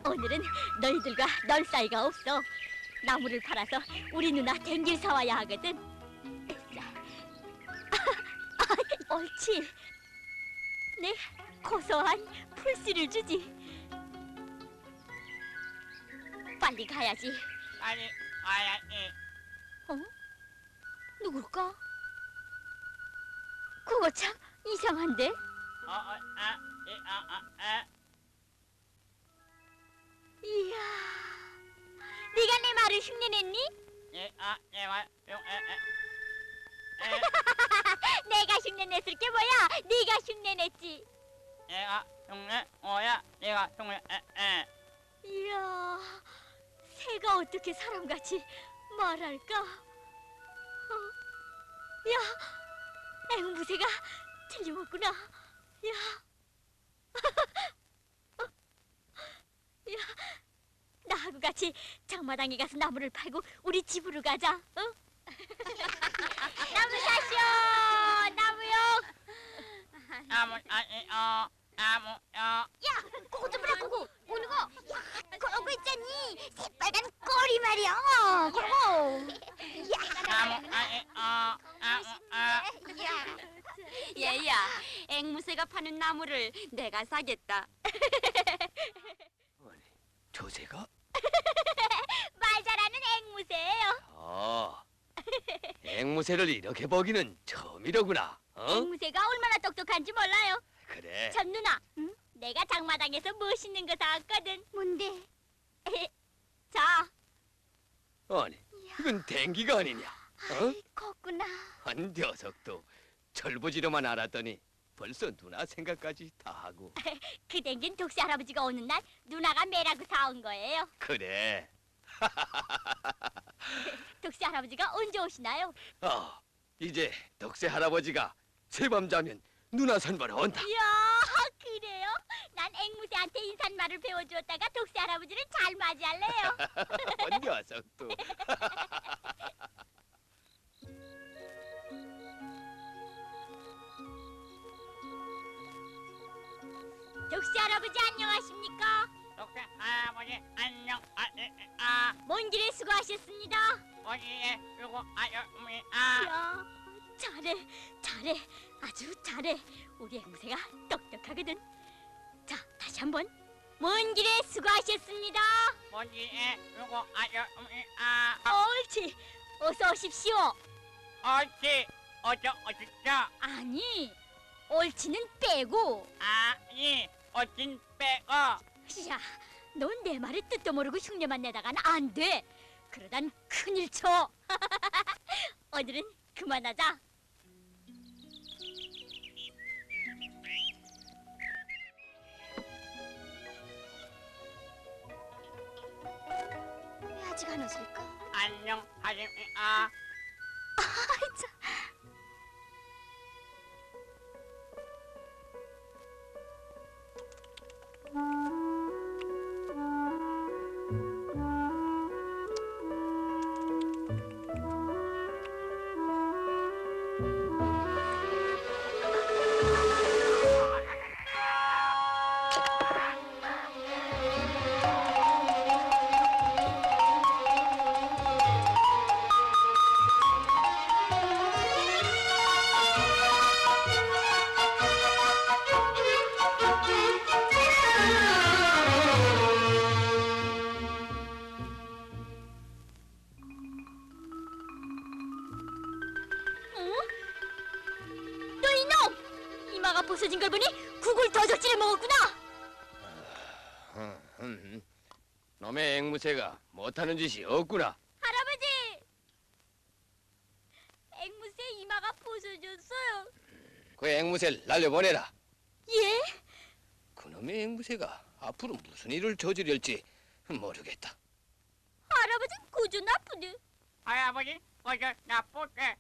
오늘은 너희들과 널 사이가 없어. 나무를 팔아서 우리 누나 댕길 사와야 하거든. 옳지. 네, 고소한 풀씨를 주지. 빨리 가야지. 아니, 아야이. 어? 누굴까? 그거 참 이상한데? 이야, 네가 내 말을 흉내냈니? 내가 흉내냈을 게 뭐야? 네가 흉내냈지. 얘가 흉내, 뭐야? 얘가 흉내, 이야, 새가 어떻게 사람같이 말할까? 야, 앵무새가 틀림없구나. 야, 야, 나하고 같이 장마당에 가서 나무를 팔고 우리 집으로 가자. 어? 나무 사시오, 나무요. 야, 그거 좀 보라, 그거. 어느 거? 야, 그거 있잖니. 새빨간 꼬리 말이야. 그거. 얘야, 앵무새가 파는 나무를 내가 사겠다. 조새가? 말 잘하는 앵무새예요. 앵무새를 이렇게 보기는 처음이로구나. 앵무새가 얼마나 똑똑한지 몰라요. 그래. 참 누나, 응? 내가 장마당에서 멋있는 거 사왔거든. 뭔데? 자, 아니, 이건 댕기가 아니냐? 컸구나. 한 녀석도 철부지로만 알았더니 벌써 누나 생각까지 다 하고. 그 댕긴 독시 할아버지가 오는 날 누나가 매라고 사온 거예요. 그래. 독시 할아버지가 언제 오시나요? 이제 덕새 할아버지가 새밤 자면 누나 산바로 온다. 이야, 그래요? 난 앵무새한테 인사말을 배워주었다가 독시 할아버지를 잘 맞이할래요. 한 녀석도. 독시 할아버지 안녕하십니까? 독세 할아버지 안녕. 먼 길에 수고하셨습니다. 어디에 누구 아유미 이야, 잘해, 잘해, 아주 잘해. 우리 앵무새가 똑똑하거든. 자, 다시 한번. 먼 길에 수고하셨습니다. 어디에 누구 아유미 옳지, 어서 오십시오. 어디 어쩌 아니, 옳지는 빼고. 아니 어딘 빼고 야, 넌 내 말의 뜻도 모르고 흉내만 내다가는 안 돼. 그러단 큰일 쳐. 오늘은 그만하자. 왜 아직 안 오실까? 안녕 하림이 아이, 참. 너 이놈! 이마가 부서진 걸 보니 국을 더덕지를 먹었구나. 놈의 앵무새가 못하는 짓이 없구나. 할아버지! 앵무새 이마가 부서졌어요. 그 앵무새를 날려보내라. 예? 그놈의 앵무새가 앞으로 무슨 일을 저지를지 모르겠다. 할아버지는 그저 나쁘네. 할아버지 어저 나쁘게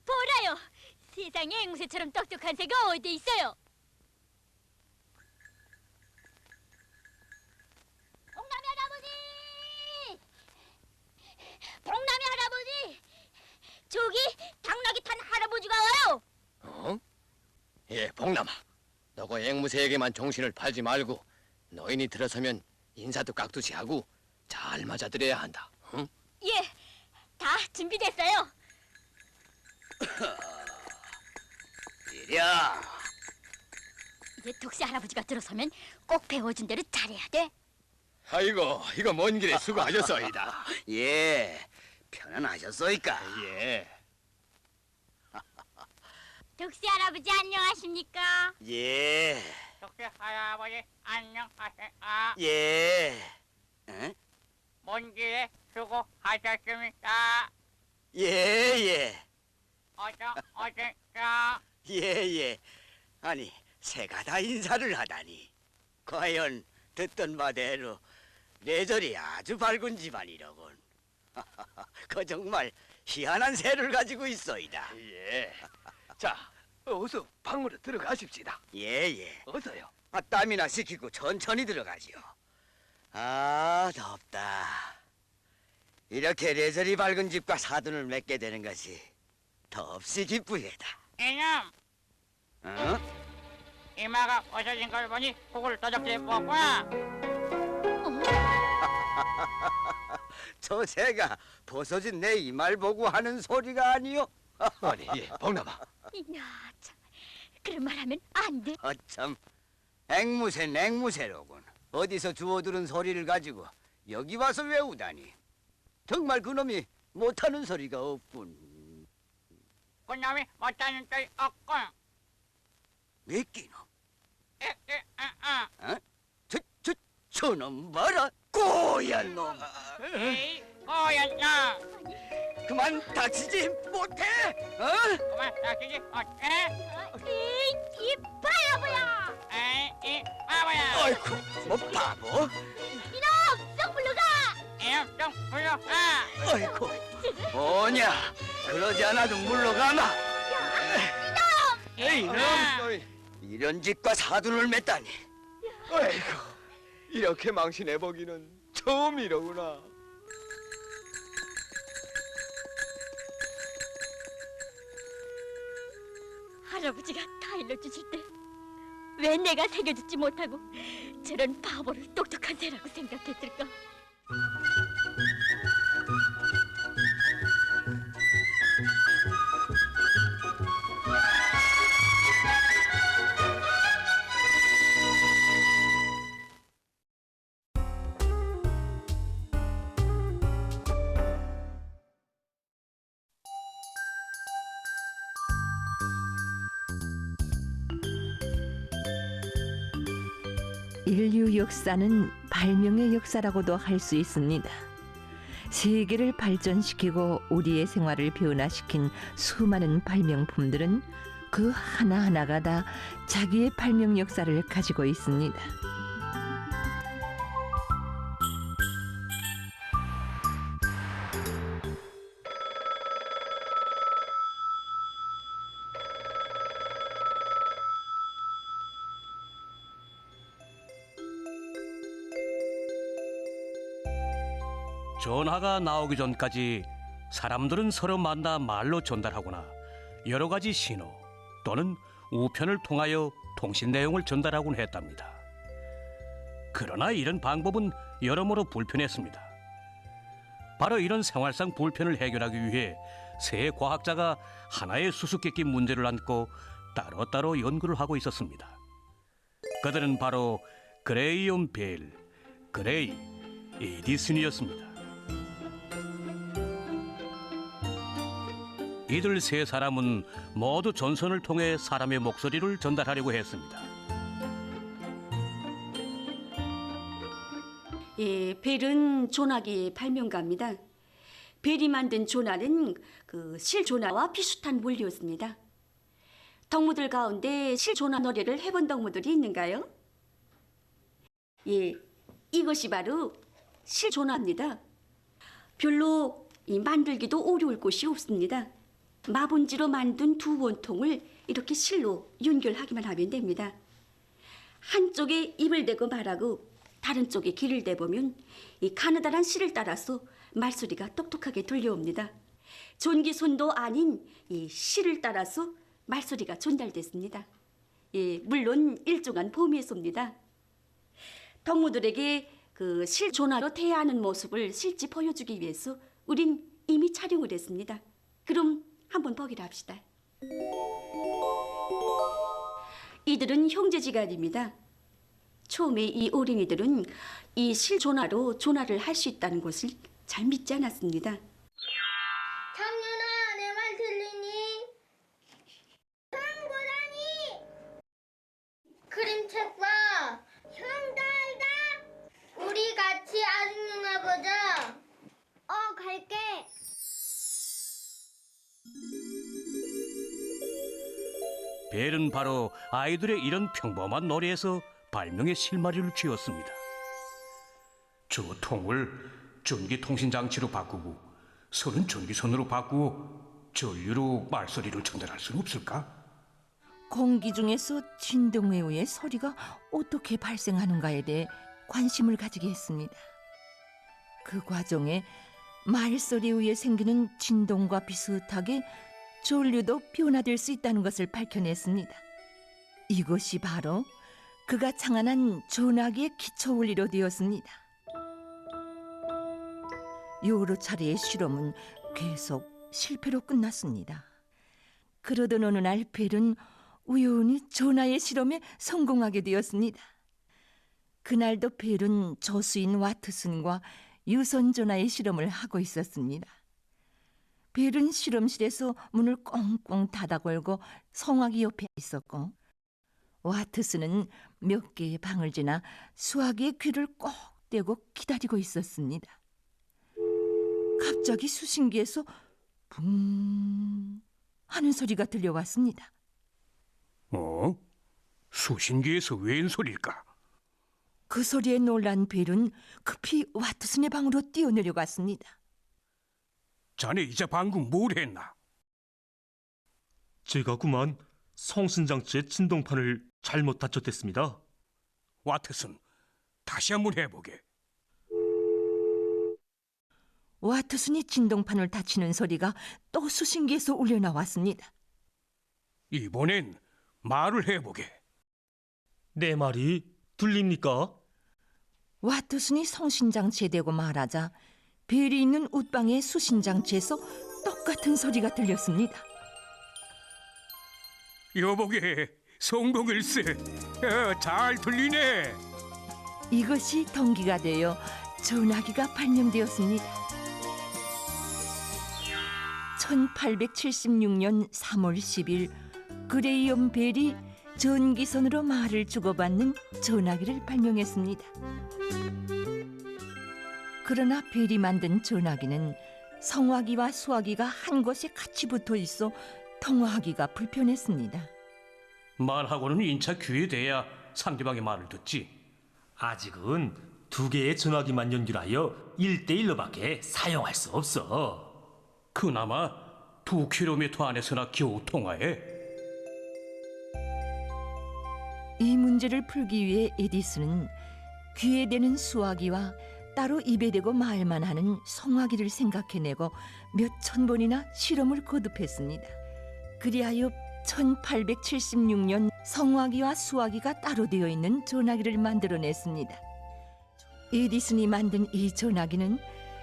보라요. 세상에 앵무새처럼 똑똑한 새가 어디 있어요? 봉남이 할아버지! 봉남이 할아버지! 저기 당나귀 탄 할아버지가 와요. 예, 봉남아. 너가 앵무새에게만 정신을 팔지 말고 노인이 들어서면 인사도 깍두시 하고 잘 맞아들여야 한다. 응? 예, 다 준비됐어요. 이랴. 이제 독시 할아버지가 들어서면 꼭 배워준 대로 잘해야 돼. 아이고, 이거 먼 길에 수고하셨소이다. 예, 편안하셨소이까? 예. 독시 할아버지 안녕하십니까? 예, 독시 할아버지 안녕하세요. 예. 응? 먼 길에 수고하셨습니까? 예, 예, 어쩌니까? 예, 예. 아니, 새가 다 인사를 하다니. 과연 듣던 바대로 뇌절이 아주 밝은 집안이로군. 그 정말 희한한 새를 가지고 있어이다. 예. 자, 어서 방으로 들어가십시다. 예, 예. 어서요. 아, 땀이나 식히고 천천히 들어가지요. 아, 덥다. 이렇게 레저리 밝은 집과 사돈을 맺게 되는 것이 더없이 기쁘다. 이놈, 어? 이마가 벗어진 걸 보니 kok을 더럽게 뽑아. 저 새가 벗어진 내 이말 보고 하는 소리가 아니요? 아니, 예, 복남아. 야, 참, 그런 말 하면 안 돼. 어참, 앵무새 냉무새로군. 어디서 주워들은 소리를 가지고 여기 와서 외우다니. 정말 그놈이 못하는 소리가 없군. 그놈이 못하는 줄 없고. 몇 끼놈? 어? 저놈 봐라, 고얀 놈. 이 꼬였나? 그만 다치지 못해. 어? 그만 다시지 못해? 이 바보야! 이 바보야. 아이고, 뭐 바보? 이놈, 쏙 물러가! 이놈 좀 불러가. 아이고, 뭐냐? 그러지 않아도 물러가마. 이놈. 이런 짓과 사돈을 맺다니. 아이고, 이렇게 망신해보기는 처음이로구나. 할아버지가 다 일러주실 때 왜 내가 새겨듣지 못하고 저런 바보를 똑똑한 새라고 생각했을까? 인류 역사는 발명의 역사라고도 할 수 있습니다. 세계를 발전시키고 우리의 생활을 변화시킨 수많은 발명품들은 그 하나하나가 다 자기의 발명 역사를 가지고 있습니다. 전화가 나오기 전까지 사람들은 서로 만나 말로 전달하거나 여러 가지 신호 또는 우편을 통하여 통신 내용을 전달하곤 했답니다. 그러나 이런 방법은 여러모로 불편했습니다. 바로 이런 생활상 불편을 해결하기 위해 세 과학자가 하나의 수수께끼 문제를 안고 따로따로 연구를 하고 있었습니다. 그들은 바로 그레이엄 벨, 그레이, 에디슨이었습니다. 이들 세 사람은 모두 전선을 통해 사람의 목소리를 전달하려고 했습니다. 예, 벨은 조나기 발명가입니다. 벨이 만든 조나는 실조나와 비슷한 원리였습니다. 덕무들 가운데 실조나 노래를 해본 덕무들이 있는가요? 예, 이것이 바로 실조나입니다. 별로 만들기도 어려울 곳이 없습니다. 마본지로 만든 두 원통을 이렇게 실로 연결하기만 하면 됩니다. 한쪽에 입을 대고 말하고 다른 쪽에 귀를 대보면 이 가느다란 실을 따라서 말소리가 똑똑하게 들려옵니다. 전기선도 아닌 이 실을 따라서 말소리가 전달됐습니다. 예, 물론 일종한 보미소입니다. 동무들에게 그 실존화로 대하는 모습을 실제 보여주기 위해서 우린 이미 촬영을 했습니다. 그럼 한번 보기로 합시다. 이들은 형제지간입니다. 처음에 이 어린이들은 이 실존화로 존화를 할 수 있다는 것을 잘 믿지 않았습니다. 장윤아, 내 말 들리니? 고라니 그림책 봐. 형다 알다. 우리 같이 아중영화 보자. 갈게. 벨은 바로 아이들의 이런 평범한 놀이에서 발명의 실마리를 쥐었습니다. 저 통을 전기통신장치로 바꾸고 선은 전기선으로 바꾸고 전류로 말소리를 전달할 수는 없을까? 공기 중에서 진동에 의해 소리가 어떻게 발생하는가에 대해 관심을 가지게 했습니다. 그 과정에 말소리에 의해 생기는 진동과 비슷하게 전류도 변화될 수 있다는 것을 밝혀냈습니다. 이것이 바로 그가 창안한 전화기의 기초 원리로 되었습니다. 여러 차례의 실험은 계속 실패로 끝났습니다. 그러던 어느 날 벨은 우연히 전화의 실험에 성공하게 되었습니다. 그날도 벨은 조수인 와트슨과 유선 전화의 실험을 하고 있었습니다. 벨은 실험실에서 문을 꽁꽁 닫아 걸고 성화기 옆에 있었고, 와트슨은 몇 개의 방을 지나 수화기의 귀를 꼭 대고 기다리고 있었습니다. 갑자기 수신기에서 붕 하는 소리가 들려왔습니다. 수신기에서 웬 소리일까? 그 소리에 놀란 벨은 급히 와트슨의 방으로 뛰어내려갔습니다. 자네 이제 방금 뭘 했나? 제가 그만 성신장치의 진동판을 잘못 다쳤댔습니다. 와트슨, 다시 한번 해보게. 와트슨이 진동판을 다치는 소리가 또 수신기에서 울려나왔습니다. 이번엔 말을 해보게. 내 말이 들립니까? 와트슨이 성신장치에 대고 말하자 벨이 있는 웃방의 수신장치에서 똑같은 소리가 들렸습니다. 여보게, 성공일세. 잘 들리네. 이것이 동기가 되어 전화기가 발명되었습니다. 1876년 3월 10일 그레이엄 벨이 전기선으로 말을 주고받는 전화기를 발명했습니다. 그러나 벨이 만든 전화기는 성화기와 수화기가 한 곳에 같이 붙어 있어 통화하기가 불편했습니다. 말하고는 인차 귀에 대야 상대방의 말을 듣지. 아직은 두 개의 전화기만 연결하여 1대1로밖에 사용할 수 없어. 그나마 2km 안에서나 겨우 통화해. 이 문제를 풀기 위해 에디슨은 귀에 대는 수화기와 따로 입에 대고 말만 하는 성화기를 생각해내고 몇천 번이나 실험을 거듭했습니다. 그리하여 1876년 성화기와 수화기가 따로 되어 있는 전화기를 만들어냈습니다. 에디슨이 만든 이 전화기는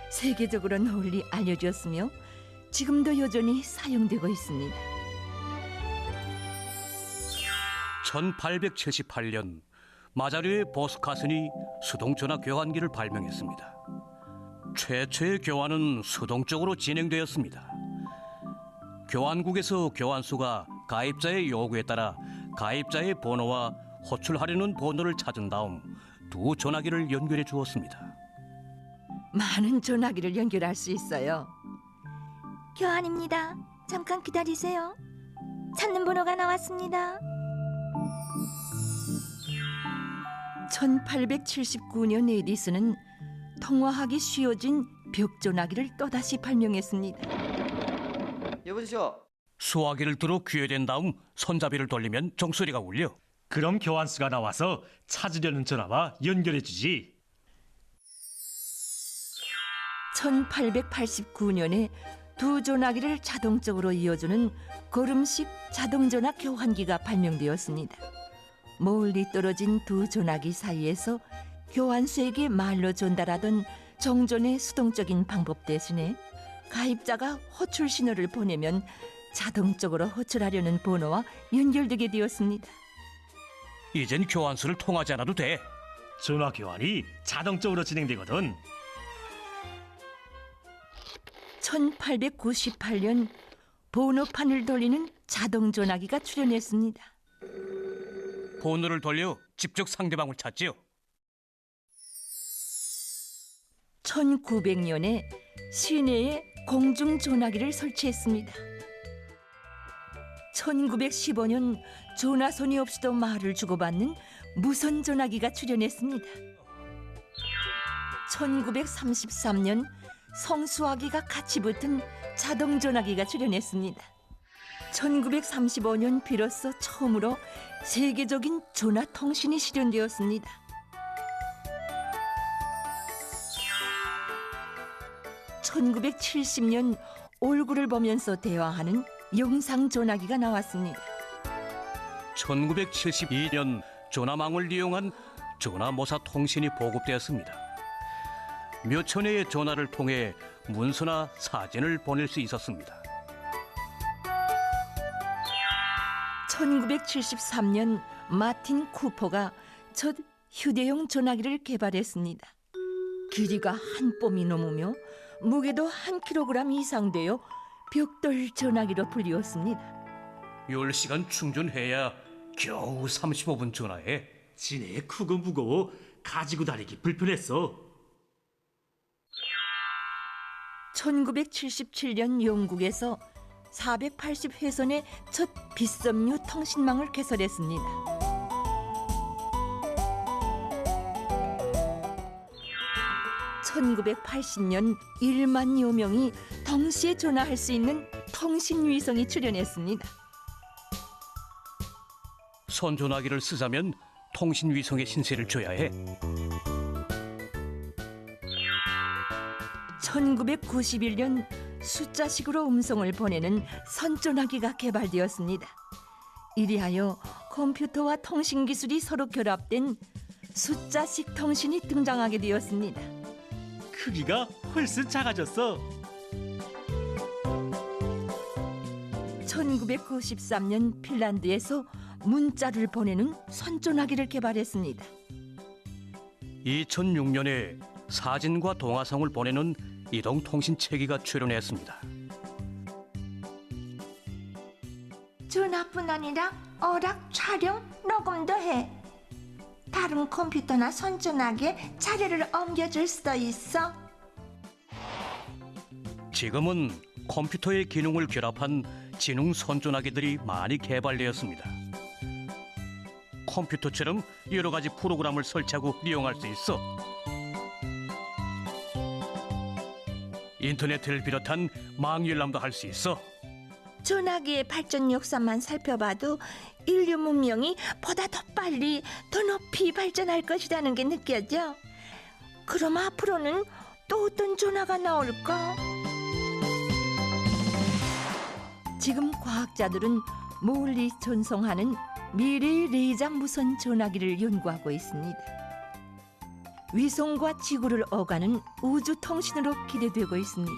세계적으로 널리 알려졌으며 지금도 여전히 사용되고 있습니다. 1878년 마자르의 보스카슨이 수동전화 교환기를 발명했습니다. 최초의 교환은 수동적으로 진행되었습니다. 교환국에서 교환수가 가입자의 요구에 따라 가입자의 번호와 호출하려는 번호를 찾은 다음 두 전화기를 연결해 주었습니다. 많은 전화기를 연결할 수 있어요. 교환입니다. 잠깐 기다리세요. 찾는 번호가 나왔습니다. 1879년 에디슨은 통화하기 쉬워진 벽전화기를 또다시 발명했습니다. 여보세요. 수화기를 들어 귀에 댄 다음 손잡이를 돌리면 종소리가 울려. 그럼 교환수가 나와서 찾으려는 전화와 연결해주지. 1889년에 두 전화기를 자동적으로 이어주는 걸음식 자동전화 교환기가 발명되었습니다. 멀리 떨어진 두 전화기 사이에서 교환수에게 말로 전달하던 정전의 수동적인 방법 대신에 가입자가 호출 신호를 보내면 자동적으로 호출하려는 번호와 연결되게 되었습니다. 이젠 교환수를 통하지 않아도 돼. 전화 교환이 자동적으로 진행되거든. 1898년 번호판을 돌리는 자동 전화기가 출현했습니다. 번호를 돌려 직접 상대방을 찾지요. 1900년에 시내에 공중 전화기를 설치했습니다. 1915년 전화선이 없이도 말을 주고받는 무선 전화기가 출현했습니다. 1933년 성수화기가 같이 붙은 자동 전화기가 출현했습니다. 1935년 비로소 처음으로 세계적인 전화 통신이 실현되었습니다. 1970년 얼굴을 보면서 대화하는 영상 전화기가 나왔습니다. 1972년 전화망을 이용한 전화모사 통신이 보급되었습니다. 몇 천회의 전화를 통해 문서나 사진을 보낼 수 있었습니다. 1973년 마틴 쿠퍼가 첫 휴대용 전화기를 개발했습니다. 길이가 한 뼘이 넘으며 무게도 1kg 이상 되어 벽돌 전화기로 불리웠습니다. 10시간 충전해야 겨우 35분 전화해. 진해 크고 무거워 가지고 다니기 불편했어. 1977년 영국에서 480회선의 첫 빗섬유 통신망을 개설했습니다. 1980년 1만여 명이 동시에 전화할 수 있는 통신위성이 출현했습니다. 손전화기를 쓰자면 통신위성에 신세를 줘야 해. 1991년 숫자식으로 음성을 보내는 선전화기가 개발되었습니다. 이리하여 컴퓨터와 통신 기술이 서로 결합된 숫자식 통신이 등장하게 되었습니다. 크기가 훨씬 작아졌어. 1993년 핀란드에서 문자를 보내는 선전화기를 개발했습니다. 2006년에 사진과 동화성을 보내는 이동통신체계가 출현했습니다. 전화뿐 아니라 어락, 촬영, 녹음도 해. 다른 컴퓨터나 선전화기에 자료를 옮겨줄 수도 있어. 지금은 컴퓨터의 기능을 결합한 지능 선전화기들이 많이 개발되었습니다. 컴퓨터처럼 여러 가지 프로그램을 설치하고 이용할 수 있어. 인터넷을 비롯한 망열람도 할 수 있어. 전화기의 발전 역사만 살펴봐도 인류 문명이 보다 더 빨리, 더 높이 발전할 것이라는 게 느껴져. 그럼 앞으로는 또 어떤 전화가 나올까? 지금 과학자들은 멀리 전송하는 미래의 레이저 무선 전화기를 연구하고 있습니다. 위성과 지구를 오가는 우주 통신으로 기대되고 있습니다.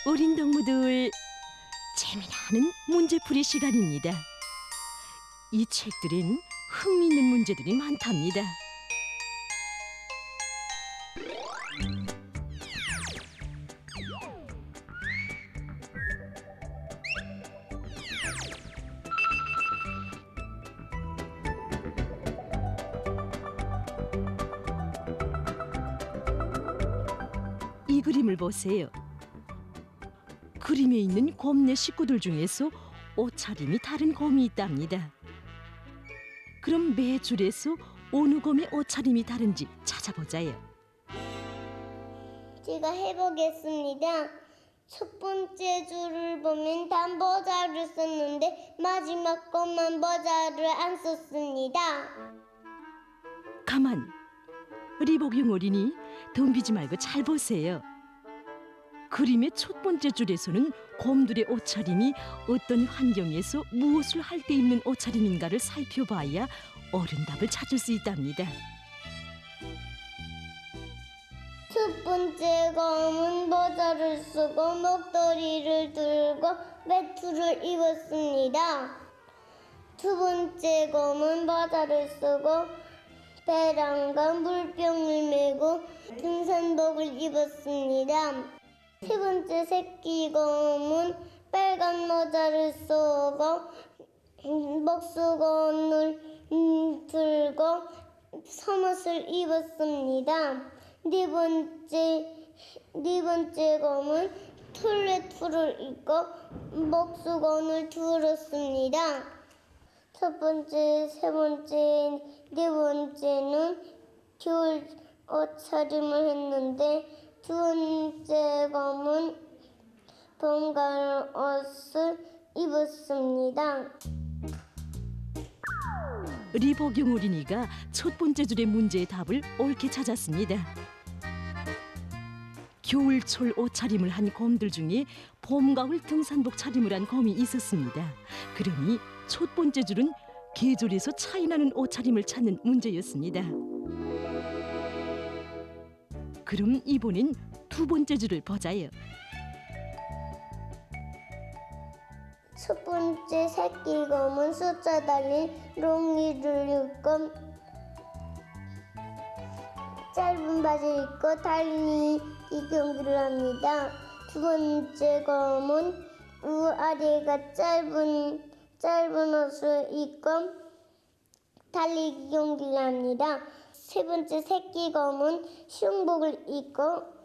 어린 동무들, 재미나는 문제풀이 시간입니다. 이 책들엔 흥미있는 문제들이 많답니다. 이 그림을 보세요. 그림에 있는 곰 네 식구들 중에서 옷차림이 다른 곰이 있답니다. 그럼 매 줄에서 어느 곰의 옷차림이 다른지 찾아보자요. 제가 해보겠습니다. 첫 번째 줄을 보면 담보자를 썼는데 입었는데 마지막 것만 모자를 안 썼습니다. 가만. 리복용 어린이, 덤비지 말고 잘 보세요. 그림의 첫 번째 줄에서는 곰들의 옷차림이 어떤 환경에서 무엇을 할 때 입는 옷차림인가를 살펴봐야 옳은 답을 찾을 수 있답니다. 첫 번째 곰은 모자를 쓰고 목도리를 들고 외투를 입었습니다. 두 번째 곰은 모자를 쓰고 배랑과 물병을 메고 등산복을 입었습니다. 세 번째 새끼 곰은 빨간 모자를 쓰고 목수건을 들고 속옷을 입었습니다. 네 번째 곰은 툴레투를 입고 목수건을 들었습니다. 첫 번째, 세 번째, 네 번째는 겨울 옷차림을 했는데 두 번째 곰은 봄가을 옷을 입었습니다. 리복용 어린이가 첫 번째 줄의 문제의 답을 옳게 찾았습니다. 겨울철 옷차림을 한 곰들 중에 봄, 가을 등산복 차림을 한 곰이 있었습니다. 그러니 첫 번째 줄은 계절에서 차이나는 옷차림을 찾는 문제였습니다. 그럼 이번엔 두 번째 줄을 보자요. 첫 번째 새끼 곰은 숫자 달린 롱이를 입고 짧은 바지를 입고 달리기 경기를 합니다. 두 번째 곰은 위아래가 짧은 옷을 입고 달리기 경기를 합니다. 세 번째 새끼 곰은 수영복을 입고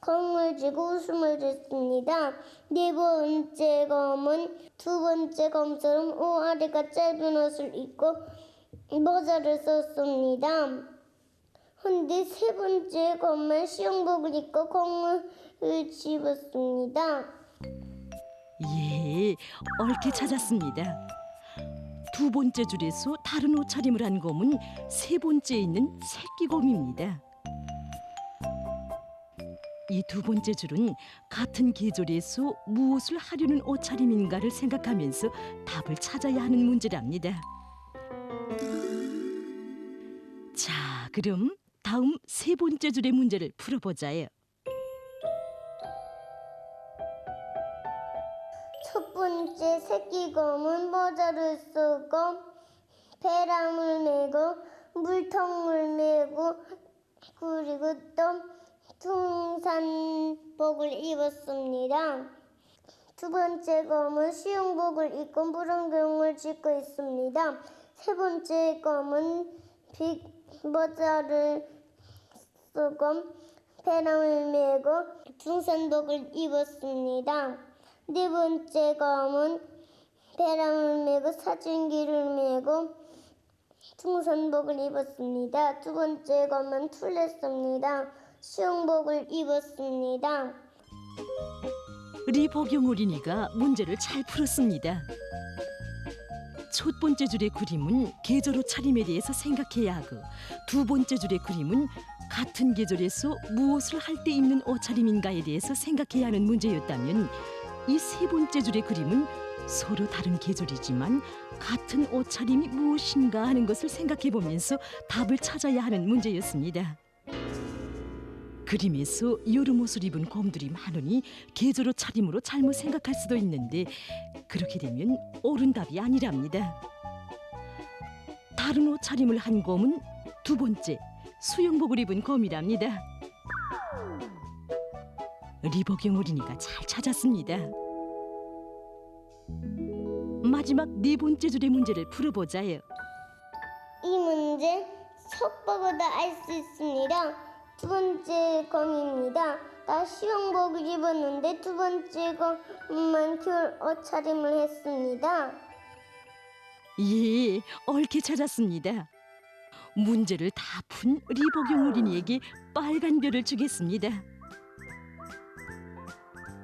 공을 쥐고 웃음을 짓습니다. 네 번째 곰은 두 번째 곰처럼 위아래가 짧은 옷을 입고 모자를 썼습니다. 근데 세 번째 곰은 수영복을 입고 공을 집었습니다. 예, 옳게 찾았습니다. 두 번째 줄에서 다른 옷차림을 한 곰은 세 번째에 있는 새끼 곰입니다. 이 두 번째 줄은 같은 계절에서 무엇을 하려는 옷차림인가를 생각하면서 답을 찾아야 하는 문제랍니다. 자, 그럼 다음 세 번째 줄의 문제를 풀어보자요. 첫 번째 새끼 곰은 모자를 쓰고 배랑을 메고 물통을 메고 그리고 또 등산복을 입었습니다. 두 번째 곰은 수영복을 입고 물안경을 짚고 있습니다. 세 번째 곰은 모자를 쓰고 배랑을 메고 등산복을 입었습니다. 네 번째 곰은 배랑을 메고 사진기를 메고 등산복을 입었습니다. 두 번째 곰은 툴했습니다. 수영복을 입었습니다. 리복용 어린이가 문제를 잘 풀었습니다. 첫 번째 줄의 그림은 계절 옷 차림에 대해서 생각해야 하고 두 번째 줄의 그림은 같은 계절에서 무엇을 할 때 입는 옷차림인가에 대해서 생각해야 하는 문제였다면 이 세 번째 줄의 그림은 서로 다른 계절이지만 같은 옷차림이 무엇인가 하는 것을 생각해보면서 답을 찾아야 하는 문제였습니다. 그림에서 여름 옷을 입은 곰들이 많으니 계절 옷 차림으로 잘못 생각할 수도 있는데 그렇게 되면 옳은 답이 아니랍니다. 다른 옷 차림을 한 곰은 두 번째 수영복을 입은 곰이랍니다. 리복용 어린이가 잘 찾았습니다. 마지막 네 번째 줄의 문제를 풀어보자요. 이 문제 첫 보고도 알 수 있습니다. 두 번째 곰입니다. 나 수영복을 입었는데 두 번째 곰만 겨울 옷차림을 했습니다. 예, 옳게 찾았습니다. 문제를 다 푼 리복용 어린이에게 빨간 별을 주겠습니다.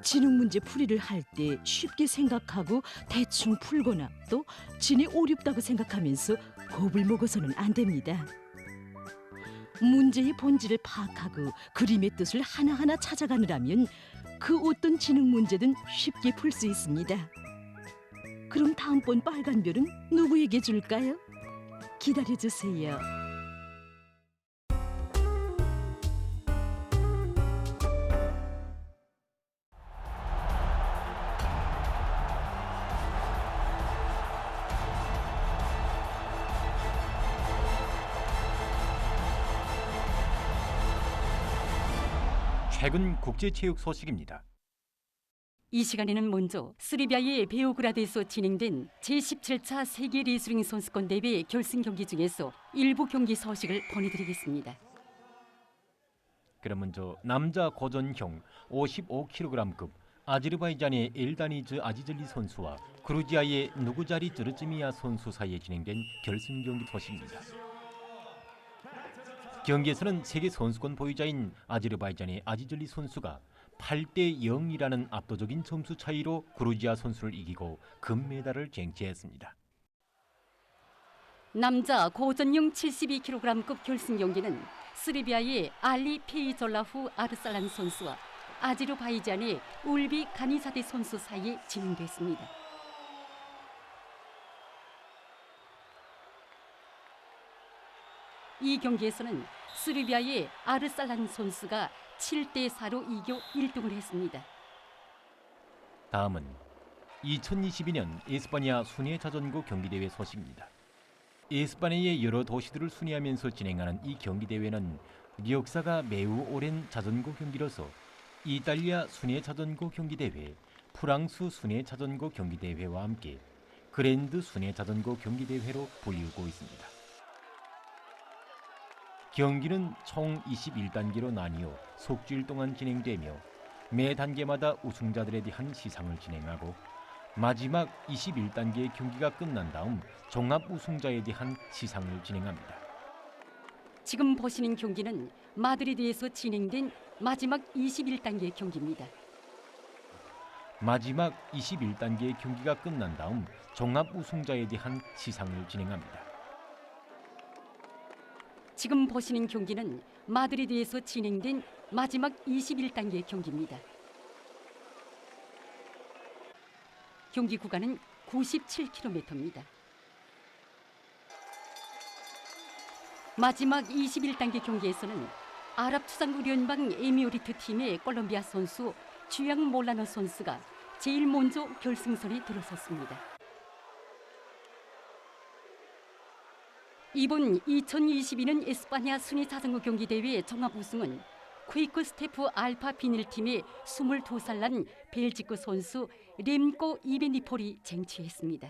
지능 문제 풀이를 할 때 쉽게 생각하고 대충 풀거나 또 진이 어렵다고 생각하면서 겁을 먹어서는 안 됩니다. 문제의 본질을 파악하고 그림의 뜻을 하나하나 찾아가느라면 그 어떤 지능 문제든 쉽게 풀 수 있습니다. 그럼 다음번 빨간 별은 누구에게 줄까요? 기다려주세요. 최근 국제체육 소식입니다. 이 시간에는 먼저 스리비아의 베오그라드에서 진행된 제17차 세계 레슬링 선수권 대회 결승 경기 중에서 일부 경기 소식을 보내드리겠습니다. 그럼 먼저 남자 고전형 55kg급 아제르바이잔의 엘다니즈 아지즐리 선수와 그루지아의 누구자리 즈르즈미야 선수 사이에 진행된 결승 경기 소식입니다. 경기에서는 세계 선수권 보유자인 아제르바이잔의 아지즐리 선수가 8대 0이라는 압도적인 점수 차이로 그루지아 선수를 이기고 금메달을 쟁취했습니다. 남자 고전형 72kg급 결승 경기는 스리비아의 알리 페이졸라후 아르살란 선수와 아제르바이잔의 울비 가니사데 선수 사이에 진행됐습니다. 이 경기에서는 스리비아의 아르살란 선수가 7대 4로 이겨 1등을 했습니다. 다음은 2022년 에스파냐 순회 자전거 경기대회 소식입니다. 에스파냐의 여러 도시들을 순회하면서 진행하는 이 경기대회는 역사가 매우 오랜 자전거 경기로서 이탈리아 순회 자전거 경기대회, 프랑스 순회 자전거 경기대회와 함께 그랜드 순회 자전거 경기대회로 불리우고 있습니다. 경기는 총 21단계로 나뉘어 속주일 동안 진행되며 매 단계마다 우승자들에 대한 시상을 진행하고 마지막 21단계의 경기가 끝난 다음 종합 우승자에 대한 시상을 진행합니다. 지금 보시는 경기는 마드리드에서 진행된 마지막 21단계 경기입니다. 마지막 21단계의 경기가 끝난 다음 종합 우승자에 대한 시상을 진행합니다. 지금 보시는 경기는 마드리드에서 진행된 마지막 21단계 경기입니다. 경기 구간은 97km입니다. 마지막 21단계 경기에서는 아랍투상국연방 에미리트 팀의 콜롬비아 선수 주양 몰라노 선수가 제일 먼저 결승선에 들어섰습니다. 이번 2022년 에스파냐 순회 자전거 경기 대회 종합 우승은 퀘이크 스테프 알파 비닐팀의 22살 난 벨지크 선수 렘코 이베니폴이 쟁취했습니다.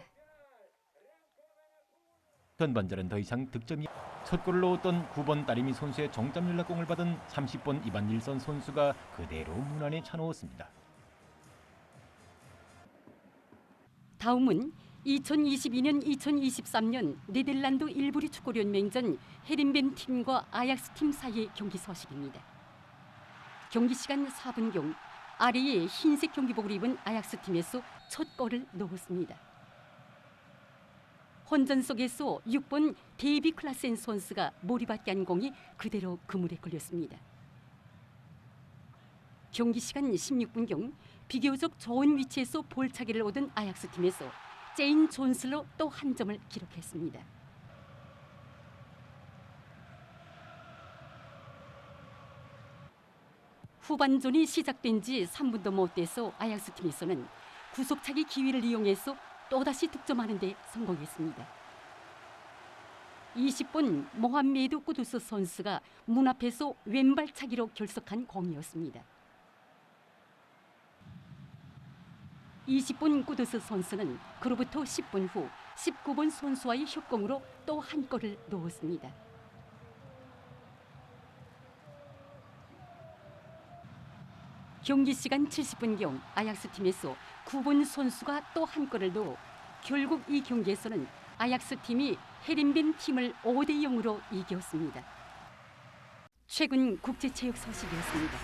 전반전은 더 이상 득점이 첫 골을 넣었던 9번 따리미 선수의 정점 연락공을 받은 30번 이반 닐선 선수가 그대로 문 안에 차넣었습니다. 다음은 2022년 2023년 네덜란드 일부리 축구연맹전 헤린벤 팀과 아약스 팀 사이의 경기 소식입니다. 경기 시간 4분경 아래에 흰색 경기복을 입은 아약스 팀에서 첫 골을 넣었습니다. 혼전 속에서 6번 데이비 클라센 선수가 머리밖에 한 공이 그대로 그물에 걸렸습니다. 경기 시간 16분경 비교적 좋은 위치에서 볼차기를 얻은 아약스 팀에서 제인 존슬로 또 한 점을 기록했습니다. 후반전이 시작된 지 3분도 못 돼서 아약스 팀에서는 구속차기 기회를 이용해서 또다시 득점하는 데 성공했습니다. 20번 모함메드 꾸두스 선수가 문 앞에서 왼발차기로 결석한 공이었습니다. 20번 꾸두스 선수는 그로부터 10분 후 19번 선수와의 협공으로 또 한 골을 넣었습니다. 경기 시간 70분경 아약스 팀에서 9번 선수가 또 한 골을 넣어 결국 이 경기에서는 아약스 팀이 헤린벤 팀을 5대 0으로 이겼습니다. 최근 국제체육 소식이었습니다.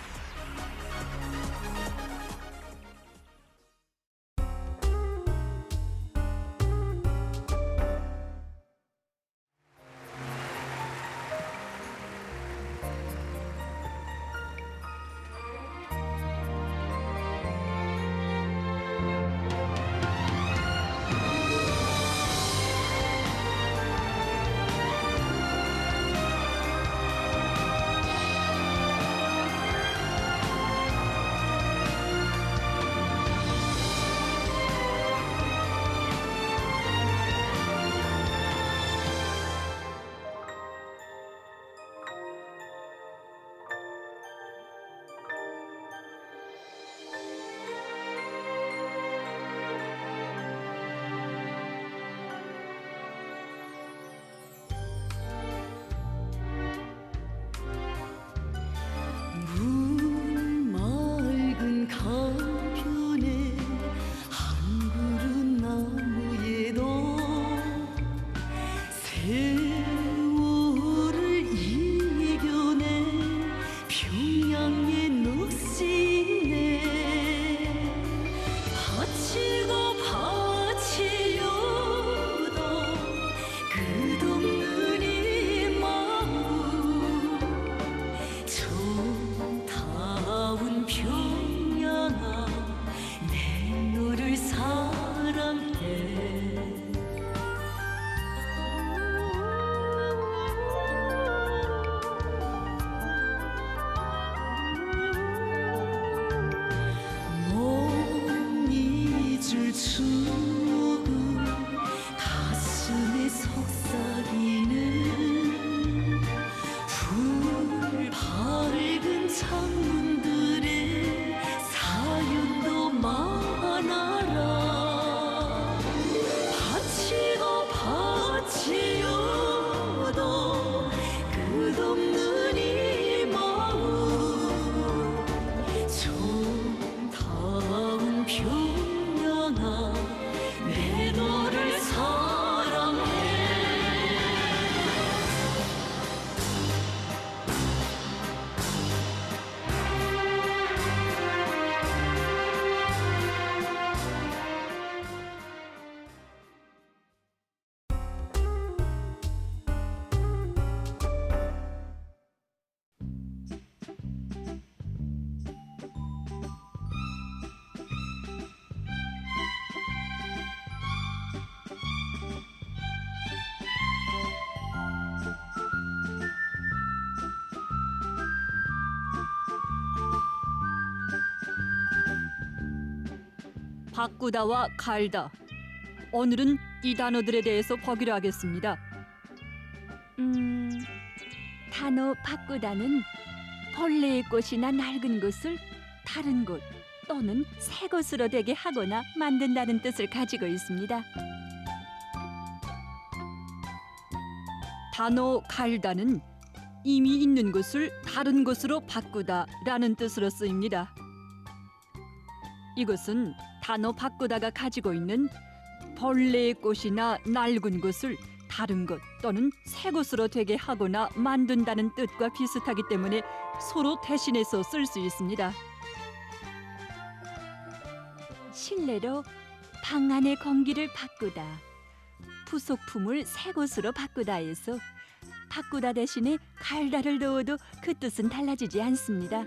바꾸다와 갈다. 오늘은 이 단어들에 대해서 보기로 하겠습니다. 단어 바꾸다는 벌레의 꽃이나 낡은 것을 다른 곳 또는 새 것으로 되게 하거나 만든다는 뜻을 가지고 있습니다. 단어 갈다는 이미 있는 것을 다른 것으로 바꾸다라는 뜻으로 쓰입니다. 이것은 단어 바꾸다가 가지고 있는 벌레의 꽃이나 낡은 것을 다른 것 또는 새 것으로 되게 하거나 만든다는 뜻과 비슷하기 때문에 서로 대신해서 쓸 수 있습니다. 실내로 방 안의 공기를 바꾸다, 부속품을 새 것으로 바꾸다에서 바꾸다 대신에 갈다를 넣어도 그 뜻은 달라지지 않습니다.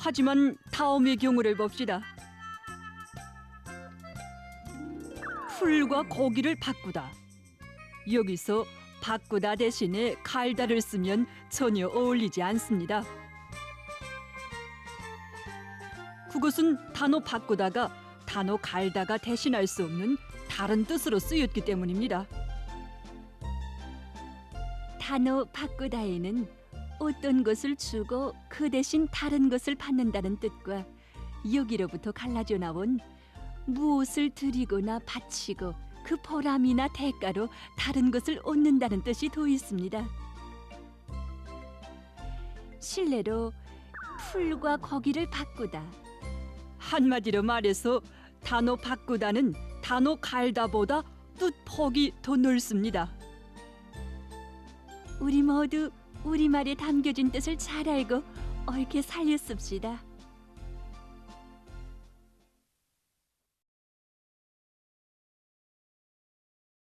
하지만 다음의 경우를 봅시다. 풀과 고기를 바꾸다. 여기서 바꾸다 대신에 갈다를 쓰면 전혀 어울리지 않습니다. 그것은 단어 바꾸다가 단어 갈다가 대신할 수 없는 다른 뜻으로 쓰였기 때문입니다. 단어 바꾸다에는 어떤 것을 주고 그 대신 다른 것을 받는다는 뜻과 여기로부터 갈라져 나온 무엇을 드리거나 바치고 그 보람이나 대가로 다른 것을 얻는다는 뜻이 더 있습니다. 실내로 풀과 고기를 바꾸다. 한마디로 말해서 단어 바꾸다는 단어 갈다보다 뜻폭이 더 넓습니다. 우리 모두 우리말에 담겨진 뜻을 잘 알고 옳게 살렸습시다.